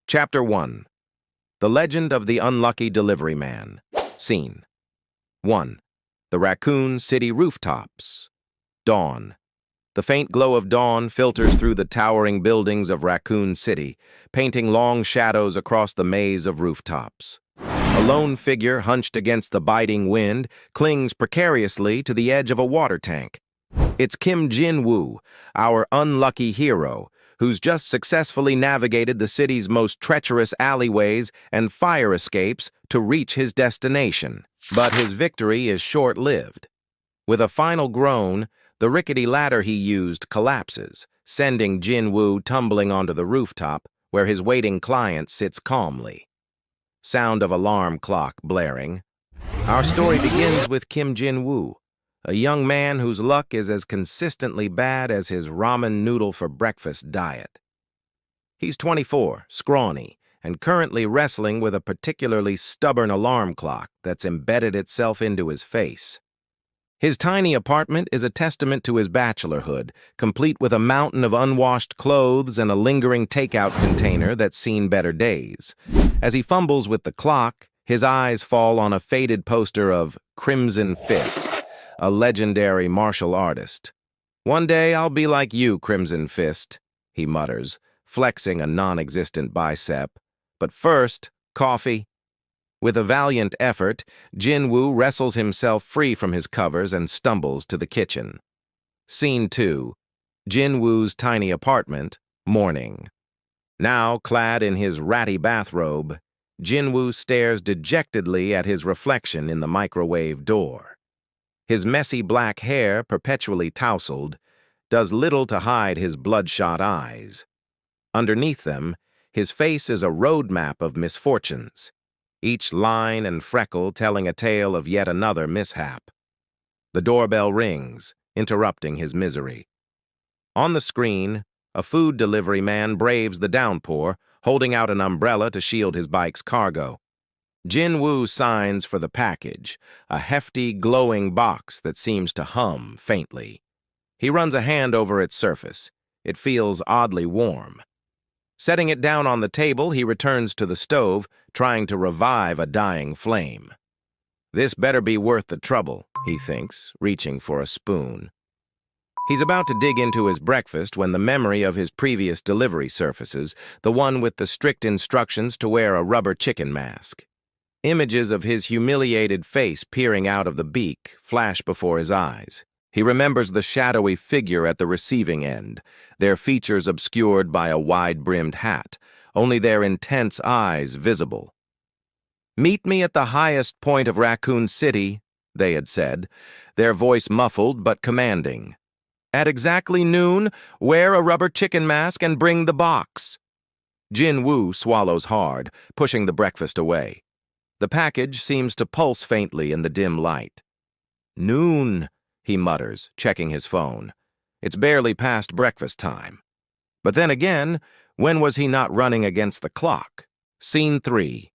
Chapter 1. The Legend of the Unlucky Deliveryman. Scene 1. The Raccoon City rooftops. Dawn. The faint glow of dawn filters through the towering buildings of Raccoon City, painting long shadows across the maze of rooftops. A lone figure, hunched against the biting wind, clings precariously to the edge of a water tank. It's Kim Jin-woo, our unlucky hero, who's just successfully navigated the city's most treacherous alleyways and fire escapes to reach his destination. But his victory is short-lived. With a final groan, the rickety ladder he used collapses, sending Jin-woo tumbling onto the rooftop, where his waiting client sits calmly. Sound of alarm clock blaring. Our story begins with Kim Jin-woo, a young man whose luck is as consistently bad as his ramen noodle for breakfast diet. He's 24, scrawny, and currently wrestling with a particularly stubborn alarm clock that's embedded itself into his face. His tiny apartment is a testament to his bachelorhood, complete with a mountain of unwashed clothes and a lingering takeout container that's seen better days. As he fumbles with the clock, his eyes fall on a faded poster of Crimson Fist, a legendary martial artist. "One day I'll be like you, Crimson Fist," he mutters, flexing a non-existent bicep. "But first, coffee." With a valiant effort, Jin-woo wrestles himself free from his covers and stumbles to the kitchen. Scene 2. Jin-woo's tiny apartment, morning. Now, clad in his ratty bathrobe, Jin-woo stares dejectedly at his reflection in the microwave door. His messy black hair, perpetually tousled, does little to hide his bloodshot eyes. Underneath them, his face is a roadmap of misfortunes, each line and freckle telling a tale of yet another mishap. The doorbell rings, interrupting his misery. On the screen, a food delivery man braves the downpour, holding out an umbrella to shield his bike's cargo. Jin-woo signs for the package, a hefty, glowing box that seems to hum faintly. He runs a hand over its surface. It feels oddly warm. Setting it down on the table, he returns to the stove, trying to revive a dying flame. This better be worth the trouble, he thinks, reaching for a spoon. He's about to dig into his breakfast when the memory of his previous delivery surfaces, the one with the strict instructions to wear a rubber chicken mask. Images of his humiliated face peering out of the beak flash before his eyes. He remembers the shadowy figure at the receiving end, their features obscured by a wide-brimmed hat, only their intense eyes visible. "Meet me at the highest point of Raccoon City," they had said, their voice muffled but commanding. "At exactly noon, wear a rubber chicken mask and bring the box." Jin-woo swallows hard, pushing the breakfast away. The package seems to pulse faintly in the dim light. "Noon," he mutters, checking his phone. It's barely past breakfast time. But then again, when was he not running against the clock? Scene 3.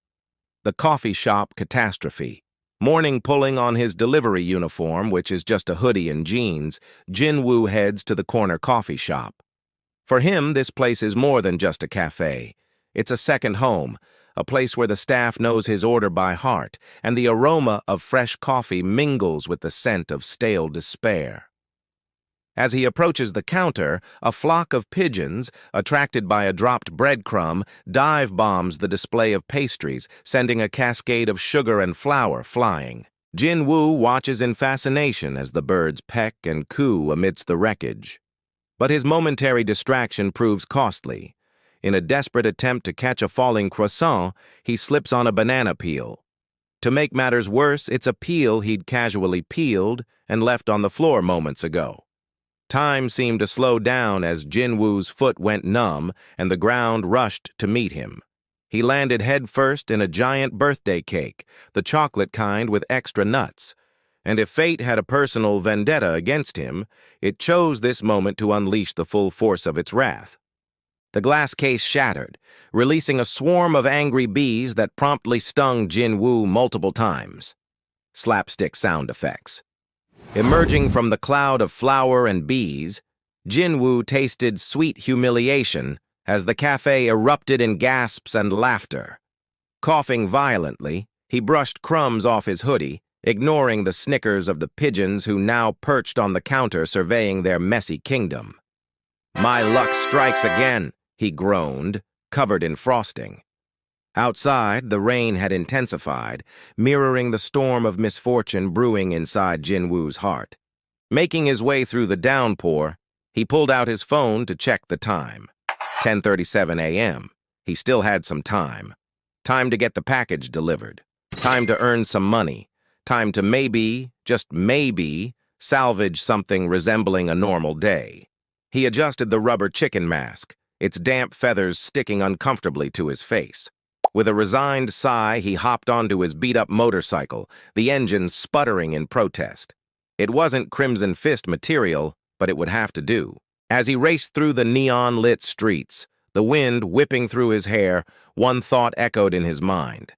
The coffee shop catastrophe. Morning pulling on his delivery uniform, which is just a hoodie and jeans, Jin-woo heads to the corner coffee shop. For him, this place is more than just a cafe. It's a second home, a place where the staff knows his order by heart, and the aroma of fresh coffee mingles with the scent of stale despair. As he approaches the counter, a flock of pigeons, attracted by a dropped breadcrumb, dive-bombs the display of pastries, sending a cascade of sugar and flour flying. Jin-woo watches in fascination as the birds peck and coo amidst the wreckage. But his momentary distraction proves costly. In a desperate attempt to catch a falling croissant, he slips on a banana peel. To make matters worse, it's a peel he'd casually peeled and left on the floor moments ago. Time seemed to slow down as Jin-woo's foot went numb and the ground rushed to meet him. He landed headfirst in a giant birthday cake, the chocolate kind with extra nuts. And if fate had a personal vendetta against him, it chose this moment to unleash the full force of its wrath. The glass case shattered, releasing a swarm of angry bees that promptly stung Jin-woo multiple times. Slapstick sound effects. Emerging from the cloud of flour and bees, Jin-woo tasted sweet humiliation as the cafe erupted in gasps and laughter. Coughing violently, he brushed crumbs off his hoodie, ignoring the snickers of the pigeons who now perched on the counter surveying their messy kingdom. "My luck strikes again," he groaned, covered in frosting. Outside, the rain had intensified, mirroring the storm of misfortune brewing inside Jin-woo's heart. Making his way through the downpour, he pulled out his phone to check the time. 10:37 a.m. He still had some time. Time to get the package delivered. Time to earn some money. Time to maybe, just maybe, salvage something resembling a normal day. He adjusted the rubber chicken mask, its damp feathers sticking uncomfortably to his face. With a resigned sigh, he hopped onto his beat-up motorcycle, the engine sputtering in protest. It wasn't Crimson Fist material, but it would have to do. As he raced through the neon-lit streets, the wind whipping through his hair, one thought echoed in his mind.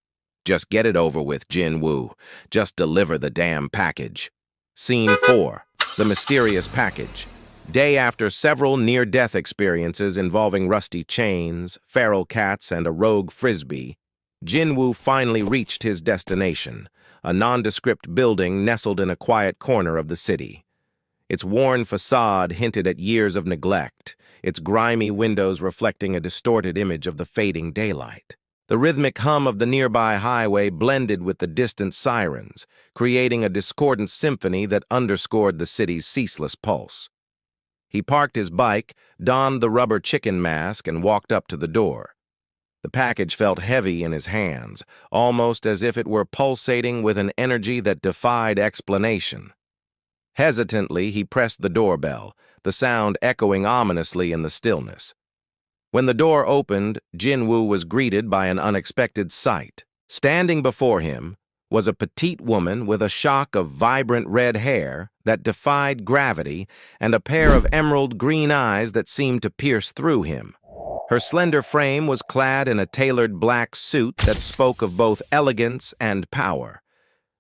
Just get it over with, Jin-woo. Just deliver the damn package. Scene 4. The mysterious package. Day after several near-death experiences involving rusty chains, feral cats, and a rogue frisbee, Jin-woo finally reached his destination, a nondescript building nestled in a quiet corner of the city. Its worn facade hinted at years of neglect, its grimy windows reflecting a distorted image of the fading daylight. The rhythmic hum of the nearby highway blended with the distant sirens, creating a discordant symphony that underscored the city's ceaseless pulse. He parked his bike, donned the rubber chicken mask, and walked up to the door. The package felt heavy in his hands, almost as if it were pulsating with an energy that defied explanation. Hesitantly, he pressed the doorbell, the sound echoing ominously in the stillness. When the door opened, Jin-woo was greeted by an unexpected sight. Standing before him was a petite woman with a shock of vibrant red hair that defied gravity and a pair of emerald green eyes that seemed to pierce through him. Her slender frame was clad in a tailored black suit that spoke of both elegance and power.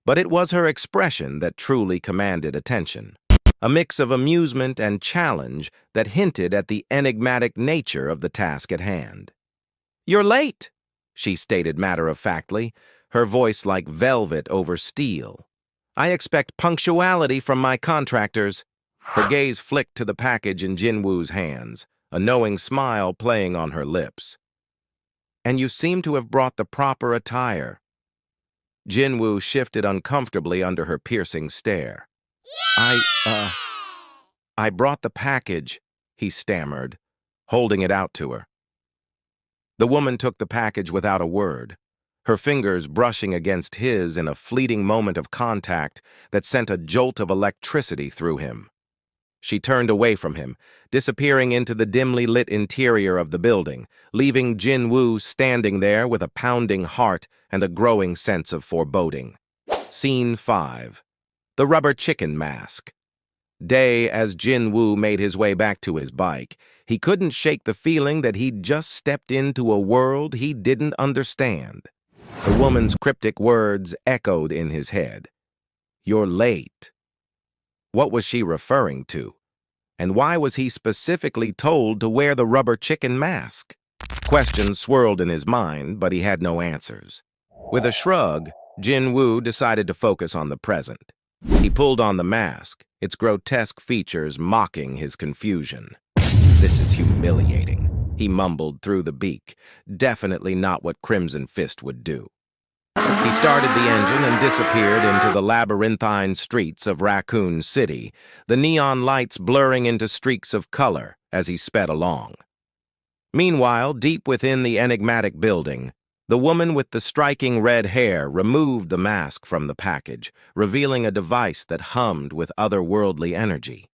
But it was her expression that truly commanded attention, a mix of amusement and challenge that hinted at the enigmatic nature of the task at hand. "You're late," she stated matter-of-factly, her voice like velvet over steel. "I expect punctuality from my contractors." Her gaze flicked to the package in Jin-woo's hands, a knowing smile playing on her lips. "And you seem to have brought the proper attire." Jin-woo shifted uncomfortably under her piercing stare. I brought the package," he stammered, holding it out to her. The woman took the package without a word, her fingers brushing against his in a fleeting moment of contact that sent a jolt of electricity through him. She turned away from him, disappearing into the dimly lit interior of the building, leaving Jin-woo standing there with a pounding heart and a growing sense of foreboding. Scene 5. The rubber chicken mask. Day as Jin-woo made his way back to his bike, he couldn't shake the feeling that he'd just stepped into a world he didn't understand. The woman's cryptic words echoed in his head. "You're late." What was she referring to? And why was he specifically told to wear the rubber chicken mask? Questions swirled in his mind, but he had no answers. With a shrug, Jin-woo decided to focus on the present. He pulled on the mask, its grotesque features mocking his confusion. "This is humiliating," he mumbled through the beak, definitely not what Crimson Fist would do. He started the engine and disappeared into the labyrinthine streets of Raccoon City, the neon lights blurring into streaks of color as he sped along. Meanwhile, deep within the enigmatic building, the woman with the striking red hair removed the mask from the package, revealing a device that hummed with otherworldly energy.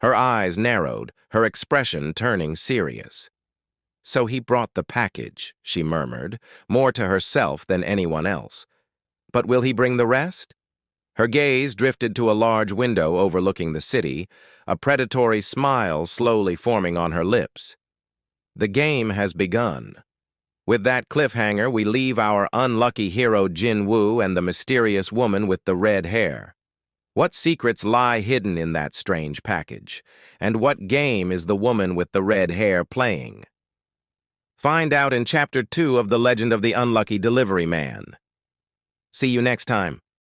Her eyes narrowed, her expression turning serious. "So he brought the package," she murmured, more to herself than anyone else. "But will he bring the rest?" Her gaze drifted to a large window overlooking the city, a predatory smile slowly forming on her lips. The game has begun. With that cliffhanger, we leave our unlucky hero Jin-woo and the mysterious woman with the red hair. What secrets lie hidden in that strange package? And what game is the woman with the red hair playing? Find out in Chapter 2 of The Legend of the Unlucky Delivery Man. See you next time.